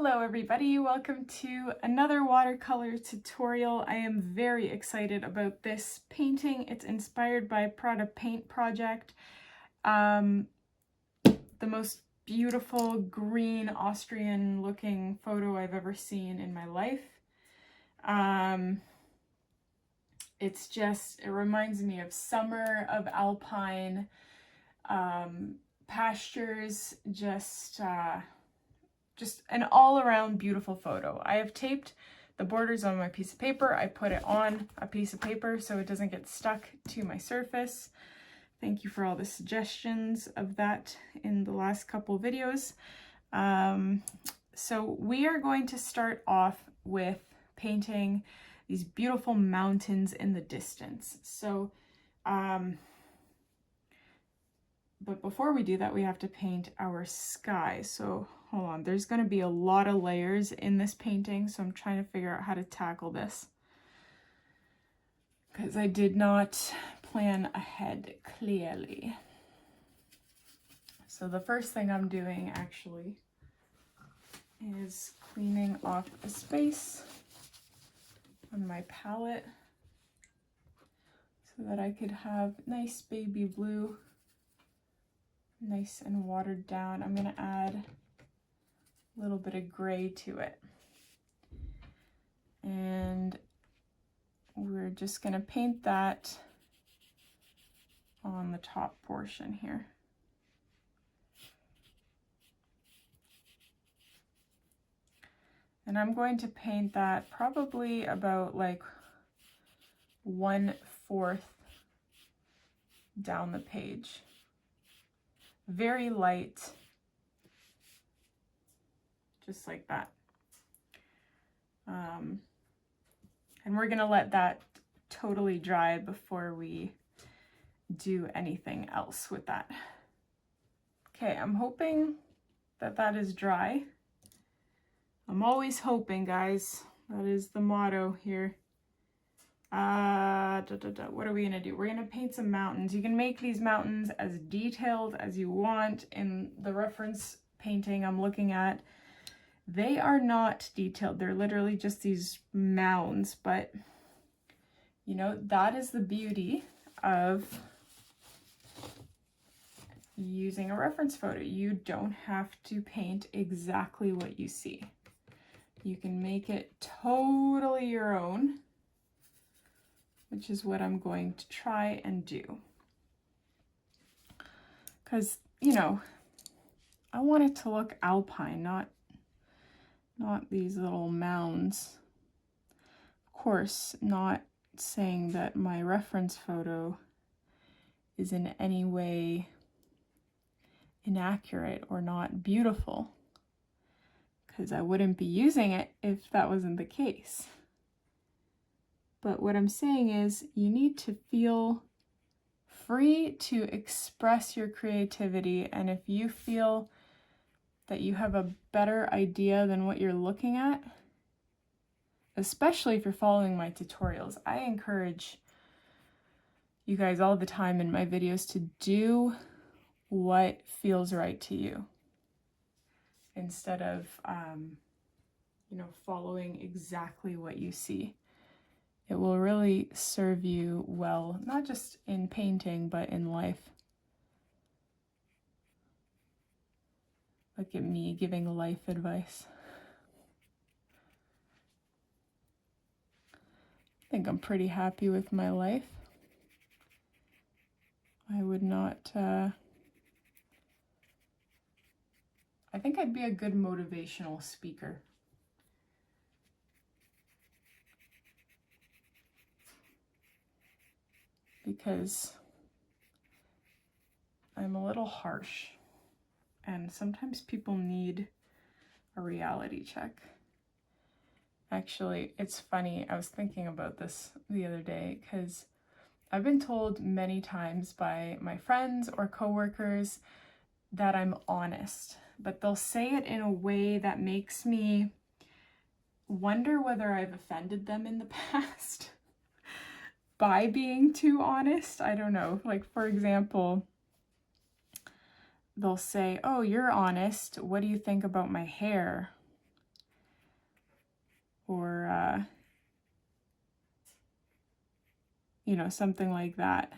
Hello everybody, welcome to another watercolor tutorial. I am very excited about this painting. It's inspired by Prada Paint Project. The most beautiful green Austrian looking photo I've ever seen in my life. It reminds me of summer, of alpine, pastures, just an all-around beautiful photo. I have taped the borders on my piece of paper. I put it on a piece of paper so it doesn't get stuck to my surface. Thank you for all the suggestions of that in the last couple videos. So we are going to start off with painting these beautiful mountains in the distance. So, but before we do that, we have to paint our sky. So hold on, there's going to be a lot of layers in this painting, so I'm trying to figure out how to tackle this, because I did not plan ahead clearly. So the first thing I'm doing actually is cleaning off a space on my palette so that I could have nice baby blue, nice and watered down. I'm going to add a little bit of gray to it. And we're just going to paint that on the top portion here. And I'm going to paint that probably about like 1/4 down the page. Very light, just like that. And we're gonna let that totally dry before we do anything else with that. Okay, I'm hoping that that is dry. I'm always hoping, guys. That is the motto here. What are we gonna do? We're gonna paint some mountains. You can make these mountains as detailed as you want. In the reference painting I'm looking at, they are not detailed. They're literally just these mounds, but you know, that is the beauty of using a reference photo. You don't have to paint exactly what you see. You can make it totally your own, which is what I'm going to try and do. Because, you know, I want it to look alpine, not these little mounds. Of course, not saying that my reference photo is in any way inaccurate or not beautiful, because I wouldn't be using it if that wasn't the case. But what I'm saying is you need to feel free to express your creativity, and if you feel that you have a better idea than what you're looking at, especially if you're following my tutorials, I encourage you guys all the time in my videos to do what feels right to you instead of, you know, following exactly what you see. It will really serve you well, not just in painting, but in life. Look at me giving life advice. I think I'm pretty happy with my life. I would not, I think I'd be a good motivational speaker. Because I'm a little harsh, and sometimes people need a reality check. Actually, it's funny, I was thinking about this the other day, because I've been told many times by my friends or coworkers that I'm honest, but they'll say it in a way that makes me wonder whether I've offended them in the past by being too honest. I don't know. Like, for example, they'll say, "Oh, you're honest. What do you think about my hair?" or you know, something like that.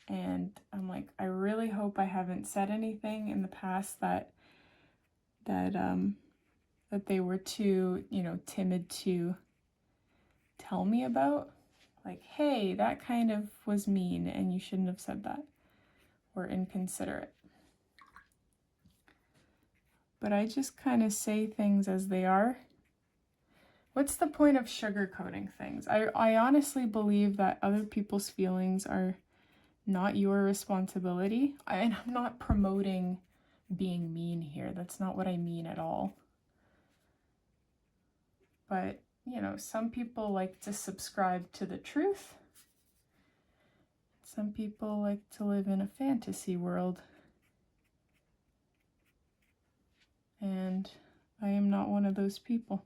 And I'm like, I really hope I haven't said anything in the past that they were too, you know, timid to tell me about. Like, hey, that kind of was mean and you shouldn't have said that, or inconsiderate. But I just kind of say things as they are. What's the point of sugarcoating things? I honestly believe that other people's feelings are not your responsibility. And I'm not promoting being mean here. That's not what I mean at all. But, you know, some people like to subscribe to the truth. Some people like to live in a fantasy world. And I am not one of those people.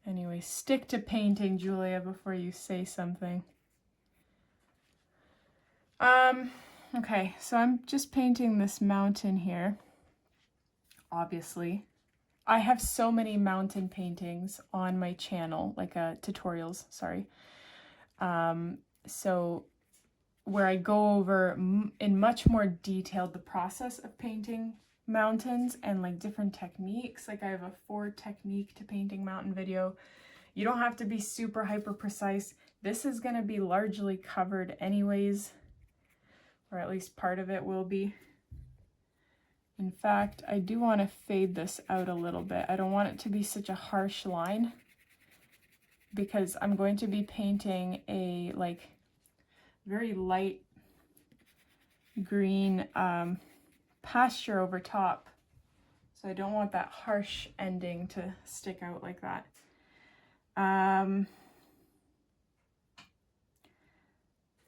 Anyway, stick to painting, Julia, before you say something. Okay, so I'm just painting this mountain here, obviously. I have so many mountain paintings on my channel, like tutorials, sorry. So where I go over in much more detail the process of painting mountains and like different techniques. Like I have a 4 technique to painting mountain video. You don't have to be super hyper precise. This is going to be largely covered anyways, or at least part of it will be. In fact, I do want to fade this out a little bit. I don't want it to be such a harsh line because I'm going to be painting a like very light green pasture over top. So I don't want that harsh ending to stick out like that.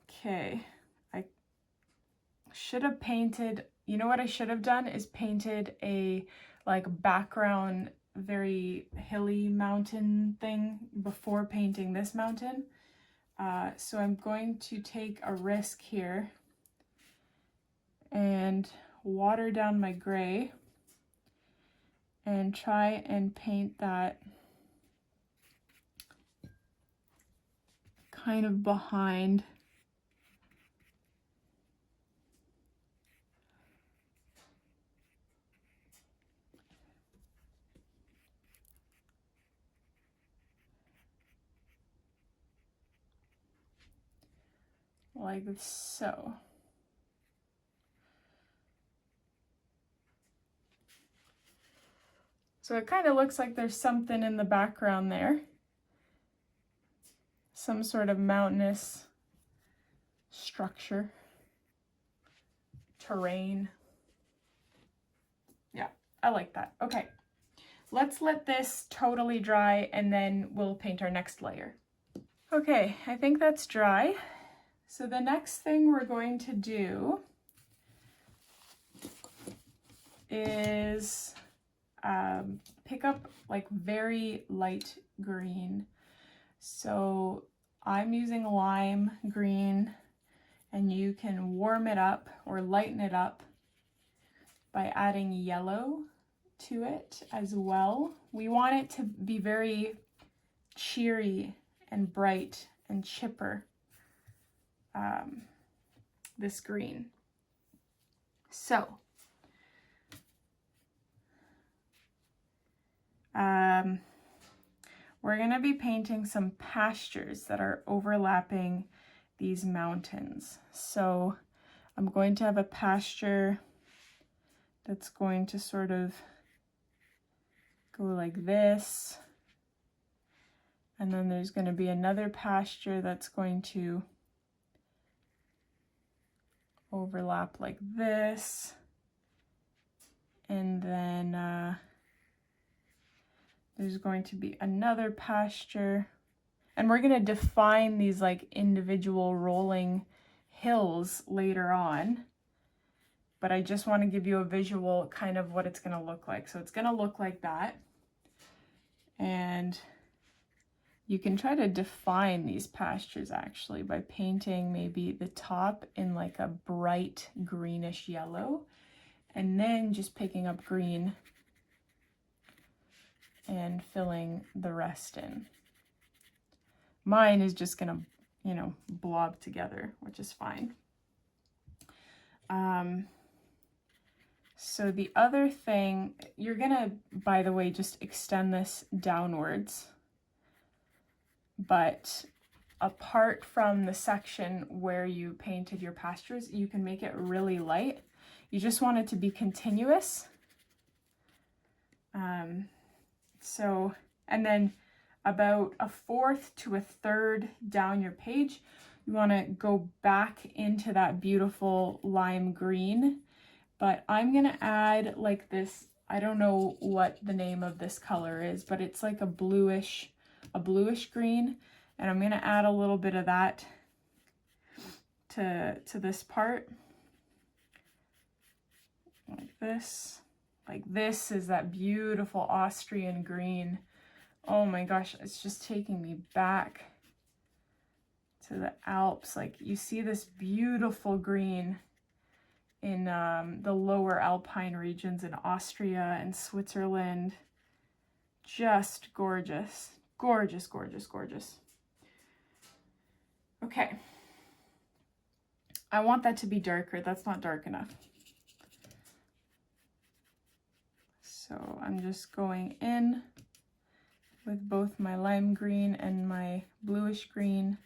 Okay, I should have painted, you know what I should have done is painted a like background, very hilly mountain thing before painting this mountain. So I'm going to take a risk here and water down my gray and try and paint that kind of behind. Like so. So it kind of looks like there's something in the background there. Some sort of mountainous structure, terrain. Yeah, I like that. Okay, let's let this totally dry and then we'll paint our next layer. Okay, I think that's dry. So the next thing we're going to do is pick up like very light green. So I'm using lime green, and you can warm it up or lighten it up by adding yellow to it as well. We want it to be very cheery and bright and chipper, this green. So we're going to be painting some pastures that are overlapping these mountains. So I'm going to have a pasture that's going to sort of go like this. And then there's going to be another pasture that's going to overlap like this. And then there's going to be another pasture. And we're going to define these like individual rolling hills later on. But I just want to give you a visual kind of what it's going to look like. So it's going to look like that. And you can try to define these pastures actually by painting maybe the top in like a bright greenish yellow. and then just picking up green and filling the rest in. Mine is just gonna, you know, blob together, which is fine. So the other thing, you're gonna, by the way, just extend this downwards, but apart from the section where you painted your pastures, you can make it really light. You just want it to be continuous. And then about 1/4 to 1/3 down your page, you want to go back into that beautiful lime green. But I'm going to add like this, I don't know what the name of this color is, but it's like a bluish green. And I'm going to add a little bit of that to this part. Like this. Like this is that beautiful Austrian green. Oh my gosh, it's just taking me back to the Alps. Like you see this beautiful green in the lower alpine regions in Austria and Switzerland. Just gorgeous. Gorgeous, gorgeous, gorgeous. Okay. I want that to be darker. That's not dark enough. So I'm just going in with both my lime green and my bluish green.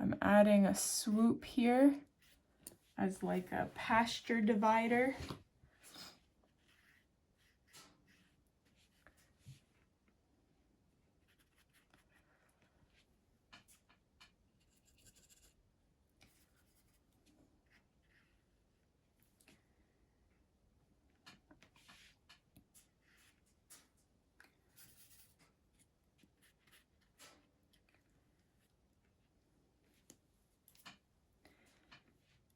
I'm adding a swoop here as like a pasture divider.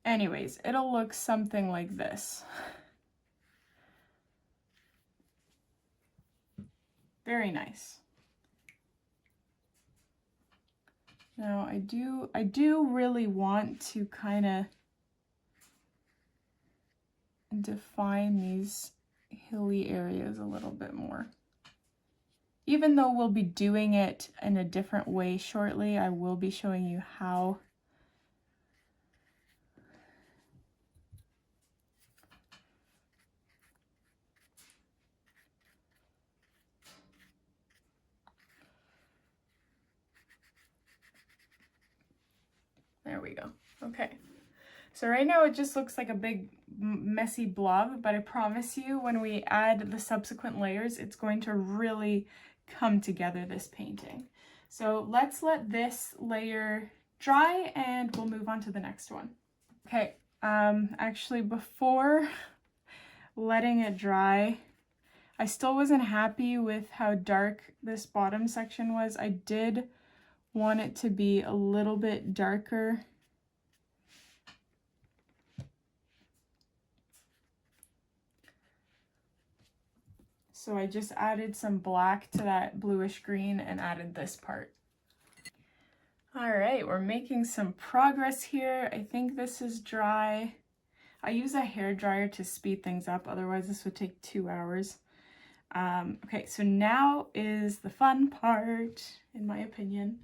Anyways, it'll look something like this. Very nice. Now I do really want to kind of define these hilly areas a little bit more. Even though we'll be doing it in a different way shortly, I will be showing you how. There we go. Okay. So right now it just looks like a big messy blob, but I promise you when we add the subsequent layers, it's going to really come together, this painting. So let's let this layer dry and we'll move on to the next one. Okay, actually before letting it dry, I still wasn't happy with how dark this bottom section was. I did want it to be a little bit darker. So I just added some black to that bluish green and added this part. All right, we're making some progress here. I think this is dry. I use a hair dryer to speed things up, otherwise this would take 2 hours. Okay, so now is the fun part, in my opinion.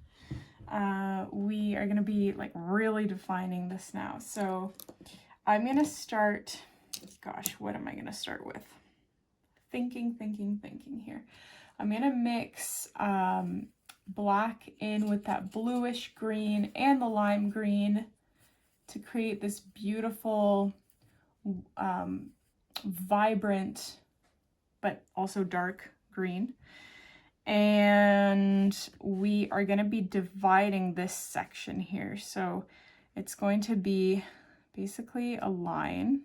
We are gonna be like really defining this now. So I'm gonna start, gosh, what am I gonna start with? Thinking here. I'm gonna mix black in with that bluish green and the lime green to create this beautiful, vibrant, but also dark green. And we are going to be dividing this section here. So it's going to be basically a line.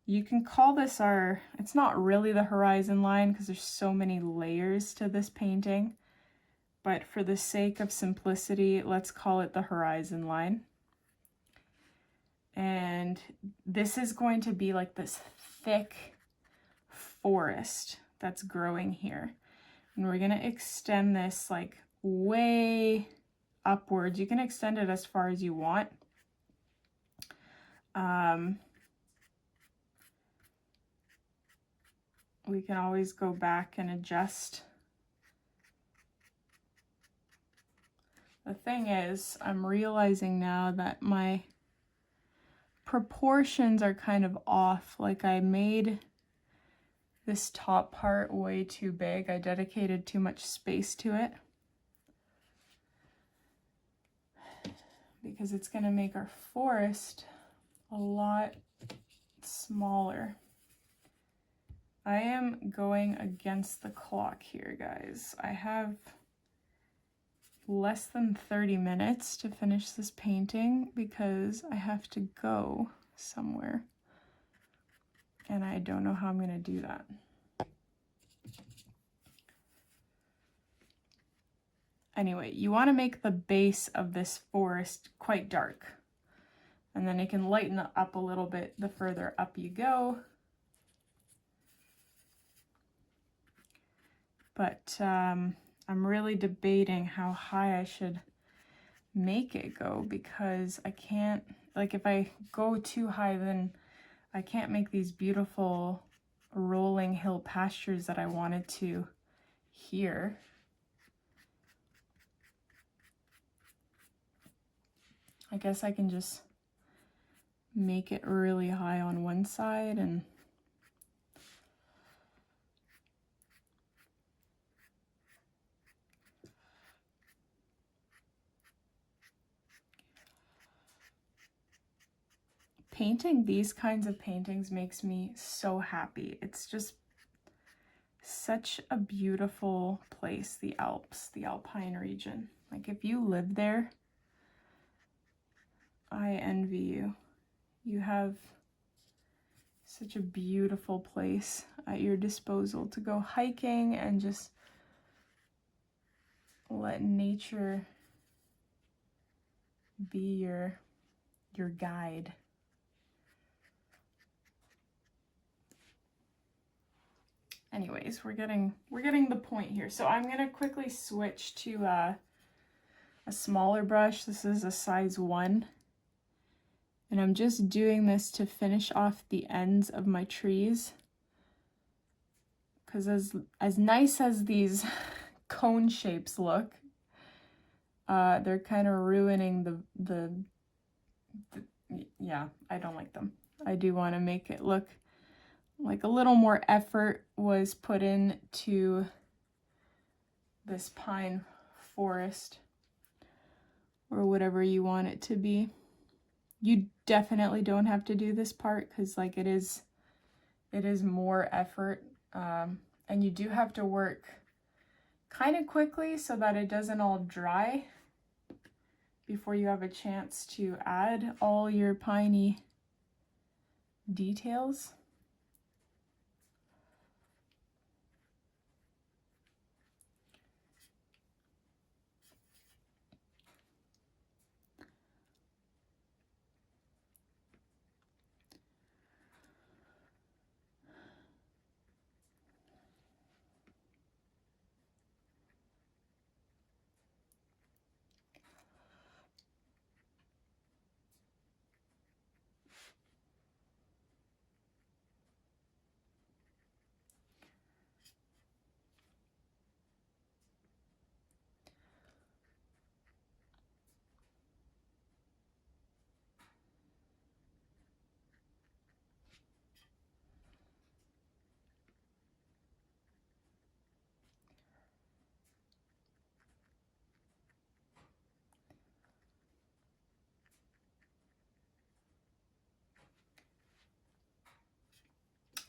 You can call this it's not really the horizon line because there's so many layers to this painting, but for the sake of simplicity, let's call it the horizon line. And this is going to be like this thick forest that's growing here. And we're gonna extend this like way upwards. You can extend it as far as you want. We can always go back and adjust. The thing is, I'm realizing now that my proportions are kind of off. Like I made this top part way too big. I dedicated too much space to it. Because it's going to make our forest a lot smaller. I am going against the clock here, guys. I have less than 30 minutes to finish this painting because I have to go somewhere. And I don't know how I'm going to do that. Anyway, you want to make the base of this forest quite dark. And then it can lighten up a little bit the further up you go. But I'm really debating how high I should make it go, because I can't, like if I go too high, then I can't make these beautiful rolling hill pastures that I wanted to here. I guess I can just make it really high on one side and painting these kinds of paintings makes me so happy. It's just such a beautiful place, the Alps, the Alpine region. Like if you live there, I envy you. You have such a beautiful place at your disposal to go hiking and just let nature be your guide. Anyways, we're getting the point here. So I'm gonna quickly switch to a smaller brush. This is a size 1. And I'm just doing this to finish off the ends of my trees. Because as nice as these cone shapes look, they're kind of ruining the yeah, I don't like them. I do want to make it look like a little more effort was put into this pine forest, or whatever you want it to be. You definitely don't have to do this part, because like it is more effort, and you do have to work kind of quickly so that it doesn't all dry before you have a chance to add all your piney details.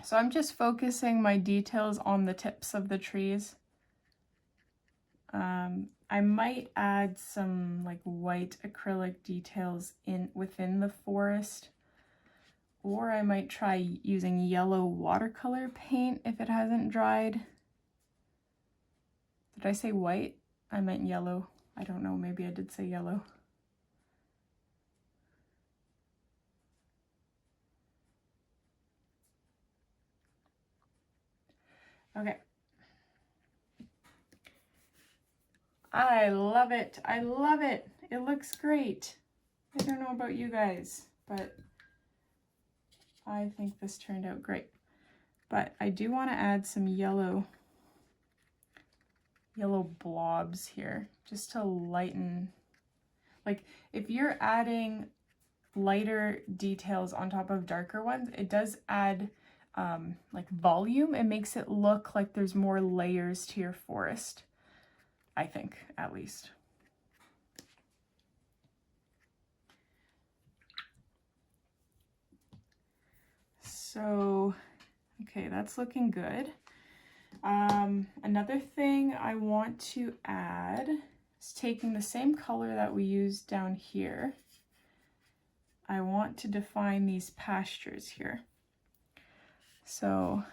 So I'm just focusing my details on the tips of the trees. I might add some like white acrylic details within the forest, or I might try using yellow watercolor paint if it hasn't dried. Did I say white? I meant yellow. I don't know, maybe I did say yellow. Okay. I love it. I love it. It looks great. I don't know about you guys, but I think this turned out great. But I do want to add some yellow blobs here just to lighten. Like if you're adding lighter details on top of darker ones, it does add like volume. It makes it look like there's more layers to your forest, I think, at least. So, okay, that's looking good. Another thing I want to add is taking the same color that we used down here. I want to define these pastures here. So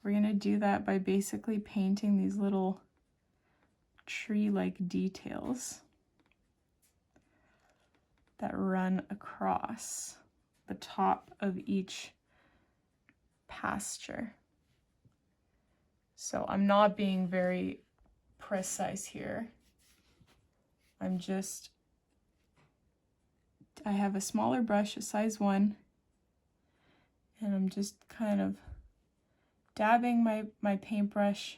we're going to do that by basically painting these little tree-like details that run across the top of each pasture. So I'm not being very precise here. I have a smaller brush, a size 1, and I'm just kind of dabbing my paintbrush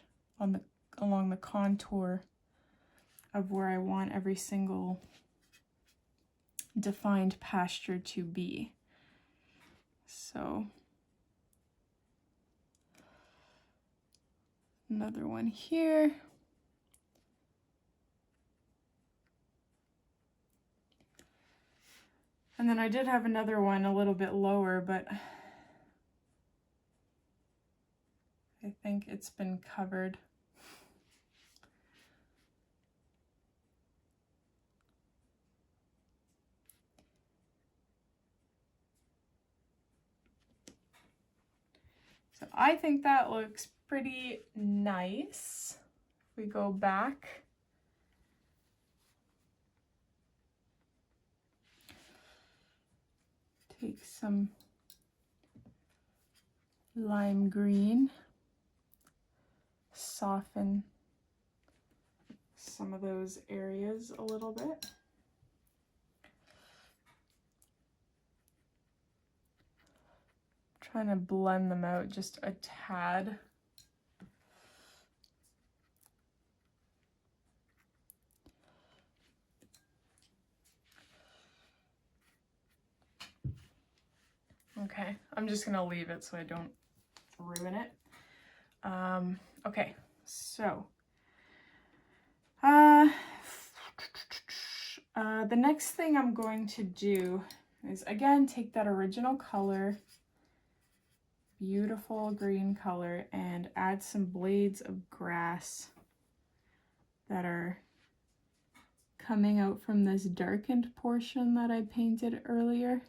along the contour of where I want every single defined pasture to be. So another one here. And then I did have another one a little bit lower, but I think it's been covered. So I think that looks pretty nice. We go back. Take some lime green, soften some of those areas a little bit. Trying to blend them out just a tad. Okay, I'm just gonna leave it so I don't ruin it. Okay, so the next thing I'm going to do is again take that original color, beautiful green color, and add some blades of grass that are coming out from this darkened portion that I painted earlier.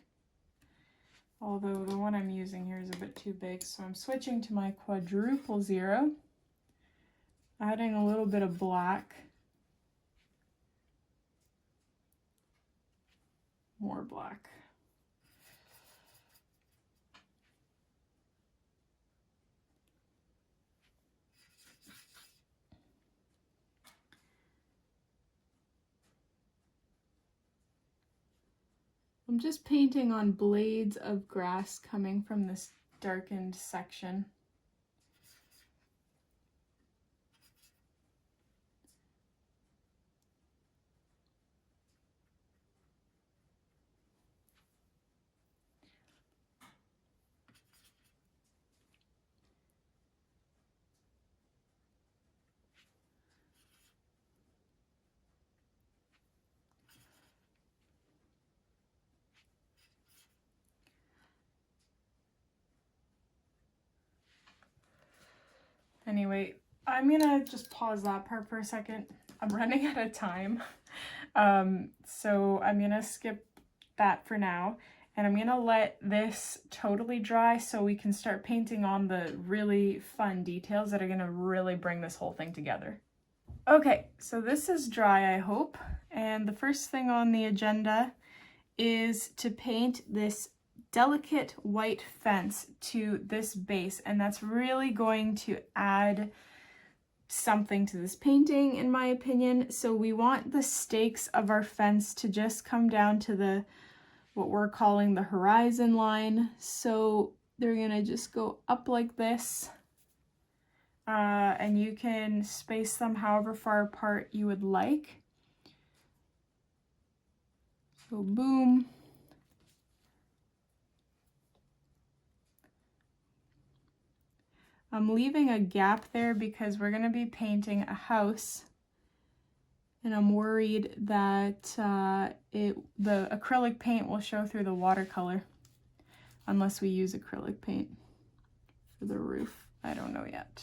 Although the one I'm using here is a bit too big, so I'm switching to my quadruple 0, adding a little bit of black, more black. I'm just painting on blades of grass coming from this darkened section. Anyway, I'm gonna just pause that part for a second. I'm running out of time. So I'm gonna skip that for now, and I'm gonna let this totally dry so we can start painting on the really fun details that are gonna really bring this whole thing together. Okay, so this is dry, I hope, and the first thing on the agenda is to paint this delicate white fence to this base, and that's really going to add something to this painting, in my opinion. So we want the stakes of our fence to just come down to the what we're calling the horizon line. So they're gonna just go up like this, and you can space them however far apart you would like. So boom. I'm leaving a gap there because we're gonna be painting a house, and I'm worried that the acrylic paint will show through the watercolor unless we use acrylic paint for the roof. I don't know yet.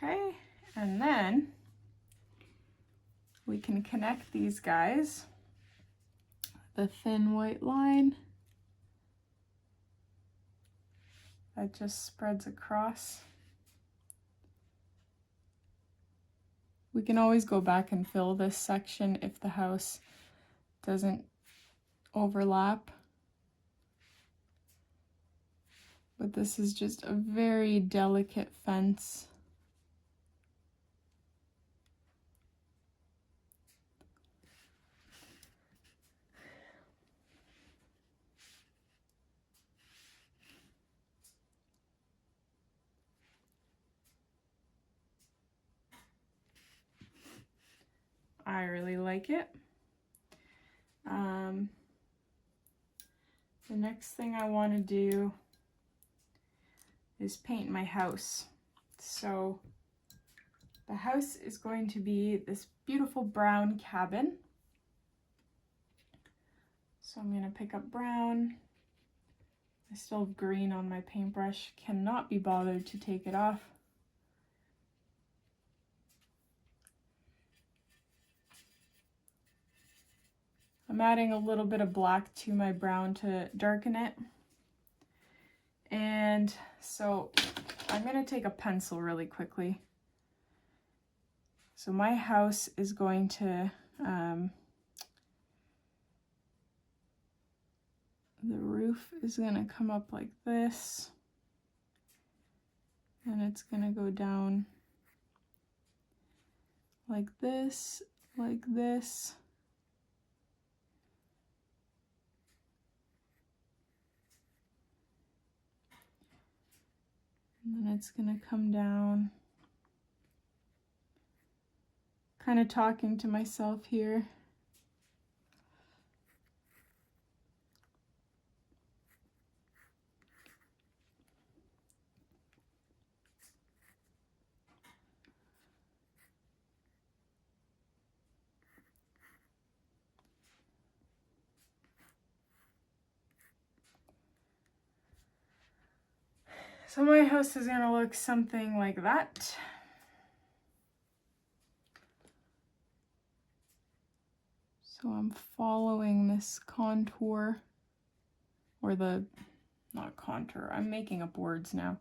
Okay, and then we can connect these guys. The thin white line that just spreads across. We can always go back and fill this section if the house doesn't overlap. But this is just a very delicate fence. I really like it. The next thing I want to do is paint my house. So the house is going to be this beautiful brown cabin. So I'm going to pick up brown. I still have green on my paintbrush. Cannot be bothered to take it off. I'm adding a little bit of black to my brown to darken it. And so I'm going to take a pencil really quickly. So my house is going to, the roof is going to come up like this. And it's going to go down like this, like this. And then it's going to come down. Kind of talking to myself here. So my house is going to look something like that. So I'm following this contour, or not contour, I'm making up words now.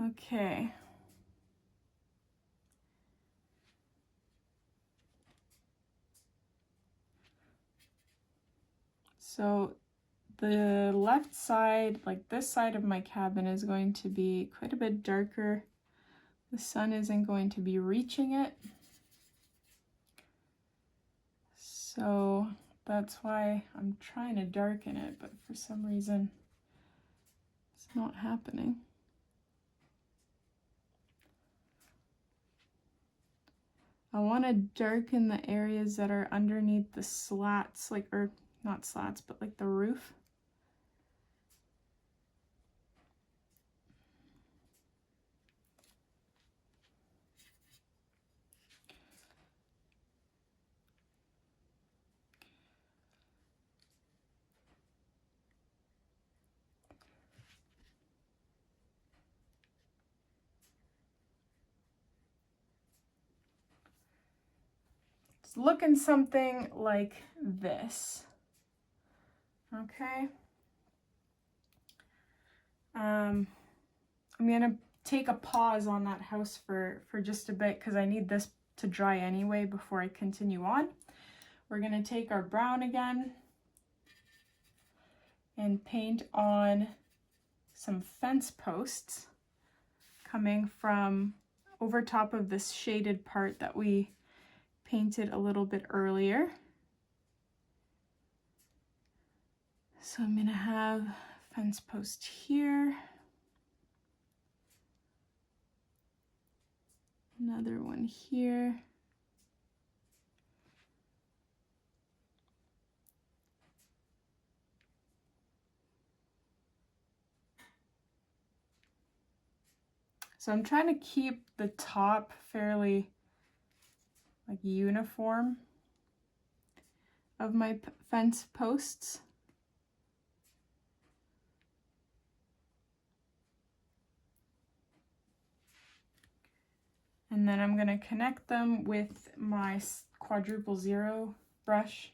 Okay. So the left side, like this side of my cabin, is going to be quite a bit darker. The sun isn't going to be reaching it. So that's why I'm trying to darken it, but for some reason it's not happening. I want to darken the areas that are underneath the slats, like, or not slats, but like the roof. It's looking something like this. Okay. I'm gonna take a pause on that house for just a bit because I need this to dry anyway before I continue on. We're gonna take our brown again and paint on some fence posts coming from over top of this shaded part that we painted a little bit earlier. So I'm gonna have fence post here, another one here, so I'm trying to keep the top fairly like uniform of my fence posts. And then I'm going to connect them with my quadruple zero brush.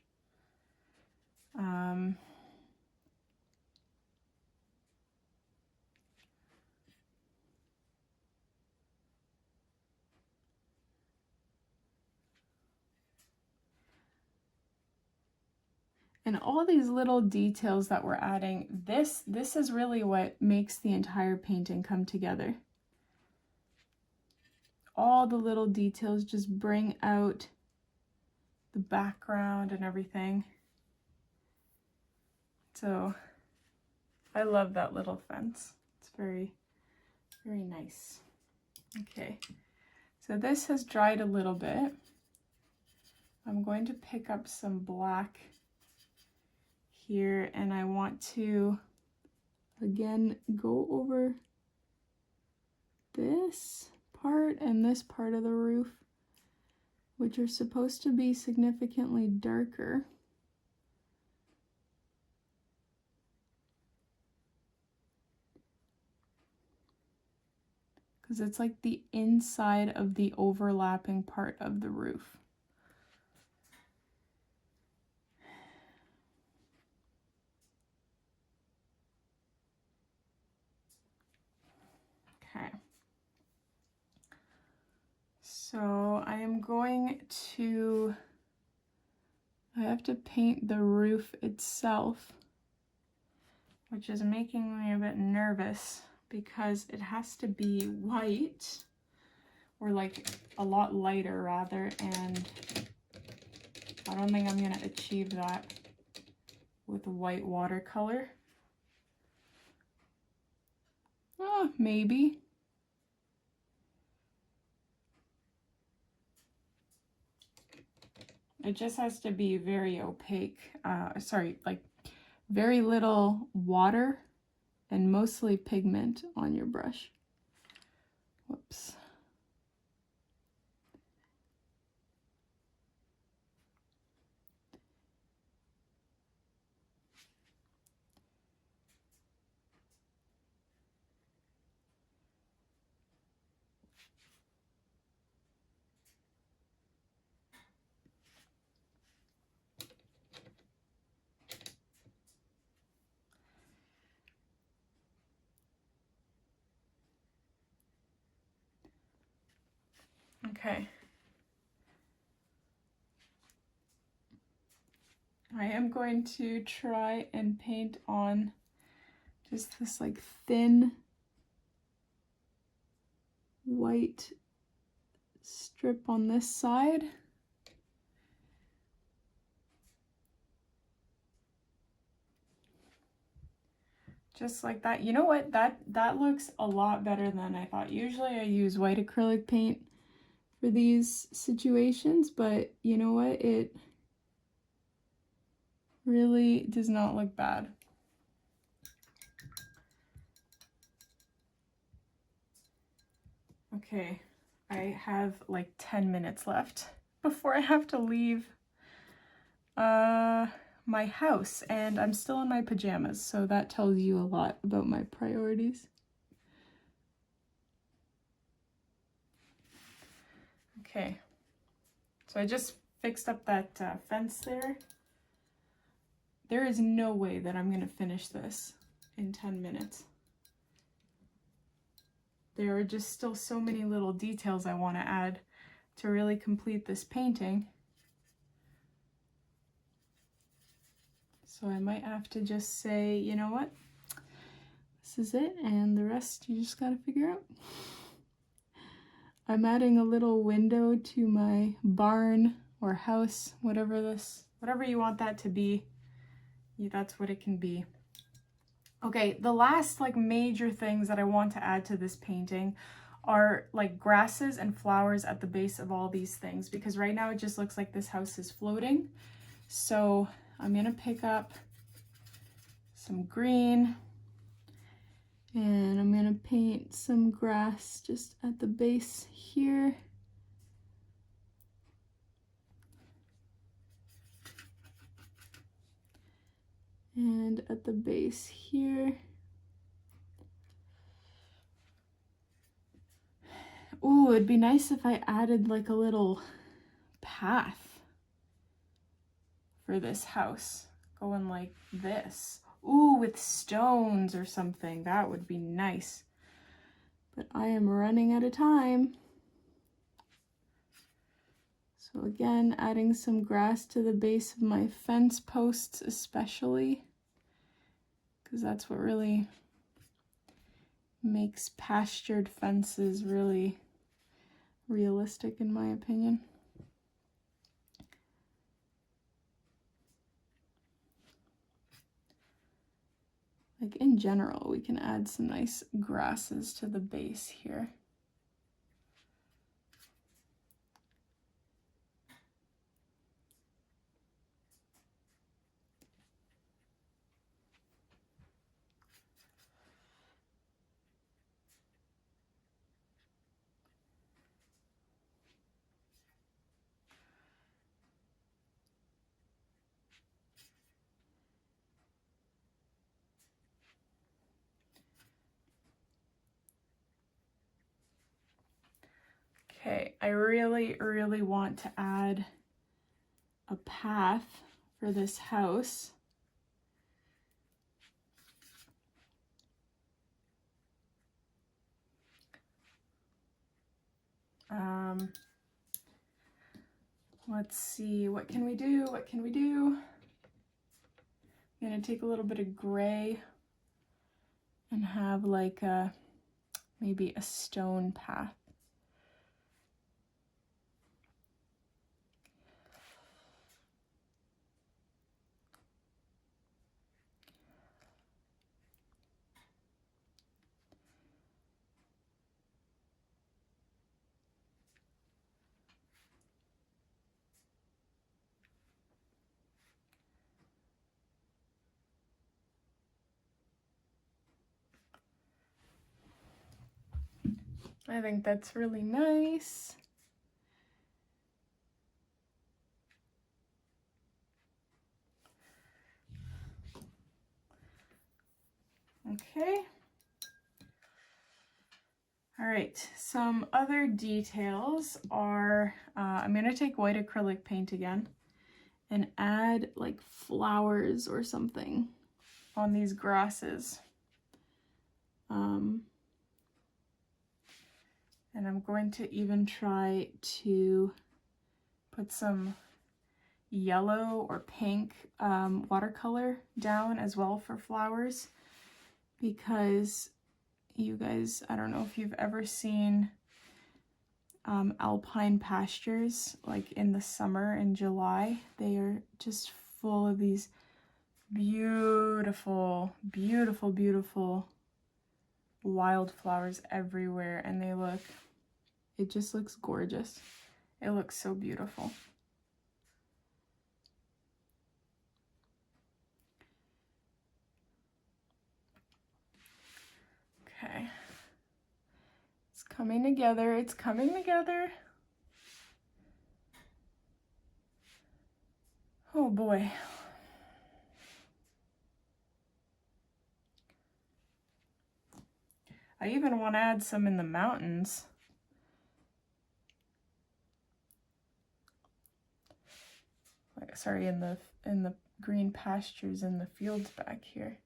And all these little details that we're adding, this is really what makes the entire painting come together. All the little details just bring out the background and everything. So I love that little fence. It's very, very nice. Okay, so this has dried a little bit. I'm going to pick up some black here, and I want to again go over this part and this part of the roof, which are supposed to be significantly darker. Because it's like the inside of the overlapping part of the roof. Okay. So I am going to, I have to paint the roof itself, which is making me a bit nervous because it has to be white, or like a lot lighter rather, and I don't think I'm gonna achieve that with white watercolor. Oh, maybe. It just has to be very opaque, sorry, like very little water and mostly pigment on your brush. Whoops. Okay. I am going to try and paint on just this like thin white strip on this side. Just like that. You know what? That looks a lot better than I thought. Usually I use white acrylic paint for these situations, but you know what? It really does not look bad. Okay, I have like 10 minutes left before I have to leave my house, and I'm still in my pajamas, so that tells you a lot about my priorities. Okay, so I just fixed up that fence there. There is no way that I'm gonna finish this in 10 minutes. There are just still so many little details I want to add to really complete this painting. So I might have to just say, you know what, this is it, and the rest you just gotta figure out. I'm adding a little window to my barn or house, whatever you want that to be, that's what it can be. Okay, the last like major things that I want to add to this painting are like grasses and flowers at the base of all these things, because right now it just looks like this house is floating. So I'm gonna pick up some green and I'm gonna paint some grass just at the base here. And at the base here. Ooh, it'd be nice if I added like a little path for this house, going like this. Ooh, with stones or something, that would be nice. But I am running out of time. So again, adding some grass to the base of my fence posts especially, because that's what really makes pastured fences really realistic in my opinion. Like in general, we can add some nice grasses to the base here. Okay, I really, really want to add a path for this house. Let's see, what can we do? What can we do? I'm gonna take a little bit of gray and have like maybe a stone path. I think that's really nice. Okay. All right, some other details are, I'm gonna take white acrylic paint again and add like flowers or something on these grasses. And I'm going to even try to put some yellow or pink watercolor down as well for flowers, because you guys, I don't know if you've ever seen alpine pastures like in the summer in July. They are just full of these beautiful, beautiful, beautiful wildflowers everywhere, and it just looks gorgeous. It looks so beautiful. Okay. It's coming together. It's coming together. Oh boy. I even want to add some in the mountains. Like, sorry, in the green pastures in the fields back here.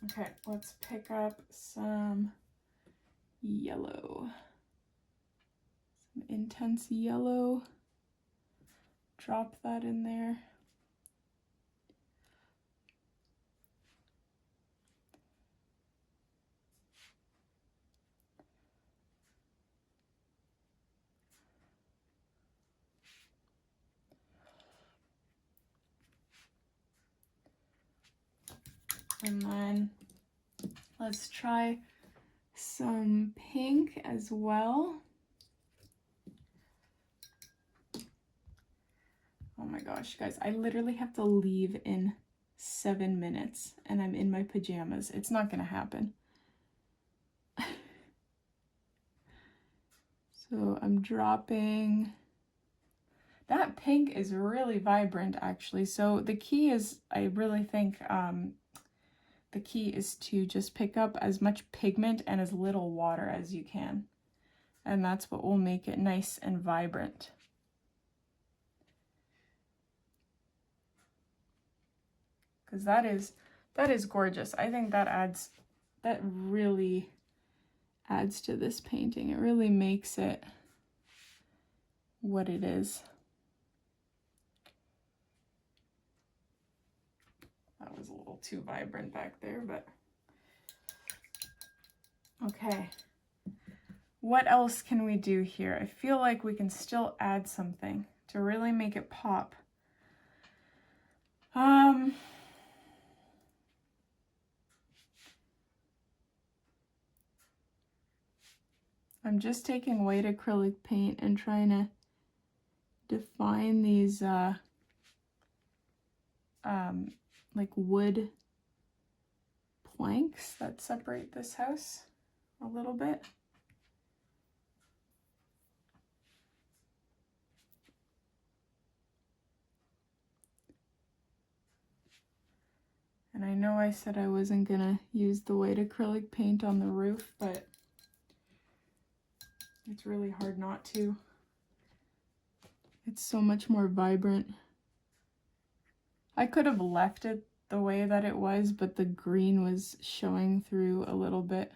Okay, let's pick up some yellow. Some intense yellow. Drop that in there. And then let's try some pink as well. Oh my gosh, guys, I literally have to leave in 7 minutes and I'm in my pajamas. It's not gonna happen. So I'm dropping. That pink is really vibrant actually. So the key is, I really think, the key is to just pick up as much pigment and as little water as you can. And that's what will make it nice and vibrant. Because that is gorgeous. I think that really adds to this painting. It really makes it what it is. That was a little too vibrant back there, but okay. What else can we do here? I feel like we can still add something to really make it pop. I'm just taking white acrylic paint and trying to define these like wood planks that separate this house a little bit. And I know I said I wasn't gonna use the white acrylic paint on the roof, but it's really hard not to. It's so much more vibrant. I could have left it the way that it was, but the green was showing through a little bit.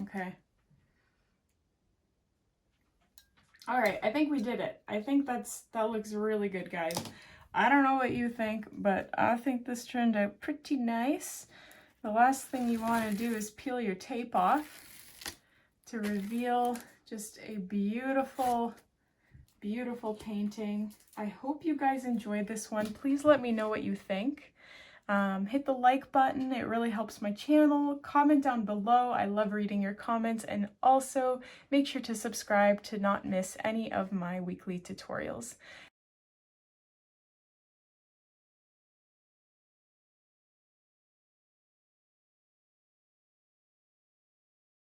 Okay. All right, I think we did it. I think that looks really good, guys. I don't know what you think, but I think this turned out pretty nice. The last thing you want to do is peel your tape off to reveal just a beautiful, beautiful painting. I hope you guys enjoyed this one. Please let me know what you think. Hit the like button, it really helps my channel. Comment down below, I love reading your comments, and also make sure to subscribe to not miss any of my weekly tutorials.